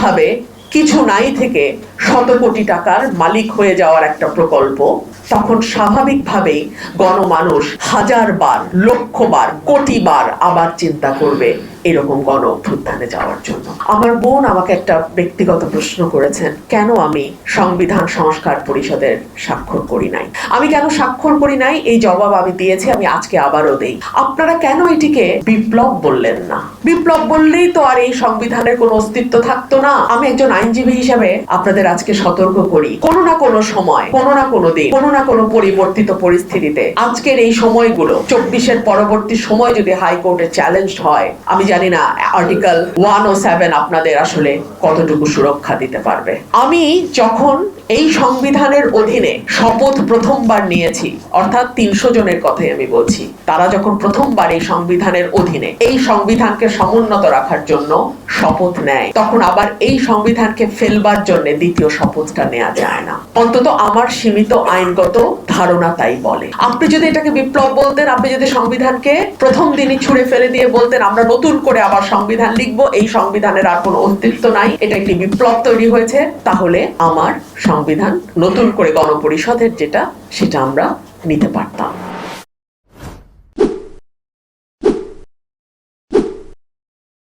ভাবে কিছু নাই থেকে শত কোটি টাকার মালিক হয়ে যাওয়ার একটা প্রকল্প, তখন স্বাভাবিকভাবেই গণমানুষ হাজারবার, লক্ষবার, কোটিবার আবার চিন্তা করবে এরকম গণ অভ্যুত্থানে যাওয়ার জন্য। আমার বোন আমাকে একটা ব্যক্তিগত প্রশ্ন করেছেন, কেন আমি সংবিধান সংস্কার পরিষদের স্বাক্ষর করি নাই। আমি কেন স্বাক্ষর করি নাই এই জবাব আমি দিয়েছি, আমি আজকে আবারও দেই। আপনারা কেন এটিকে বিপ্লব বললেন না? বিপ্লব বললেই তো আর এই সংবিধানের কোনো অস্তিত্ব থাকতো না। আমি একজন আইনজীবী হিসাবে আপনাদের আজকে সতর্ক করি, কোনো না কোনো সময়, কোনো না কোনো দিন, কোনো না কোনো পরিবর্তিত পরিস্থিতিতে আজকের এই সময়গুলো 24-এর পরবর্তী সময় যদি হাইকোর্টে চ্যালেঞ্জ হয়, আমি জানি না আর্টিকেল 107 আপনাদের আসলে কতটুকু সুরক্ষা দিতে পারবে। আমি যখন এই সংবিধানের অধীনে শপথ প্রথমবার নিয়েছি, অর্থাৎ 300 জনের কথাই আমি বলছি, তারা যখন প্রথমবার এই সংবিধানের অধীনে এই সংবিধানকে সমুন্নত রাখার জন্য শপথ নেয়, তখন আবার এই সংবিধানকে ফেলবার জন্য দ্বিতীয় শপথটা নেওয়া যায় না। অন্তত আমার সীমিত আইনগত ধারণা তাই বলে। আপনি যদি এটাকে বিপ্লব বলতেন, আপনি যদি সংবিধানকে প্রথম দিনই ছুঁড়ে ফেলে দিয়ে বলতেন আমরা নতুন করে আবার সংবিধান লিখবো, এই সংবিধানের আর কোনো অস্তিত্ব নাই, এটা একটি বিপ্লব তৈরি হয়েছে, তাহলে আমার সংবিধান নতুন করে গণপরিষদের যেটা, সেটা আমরা নিতে পারতাম।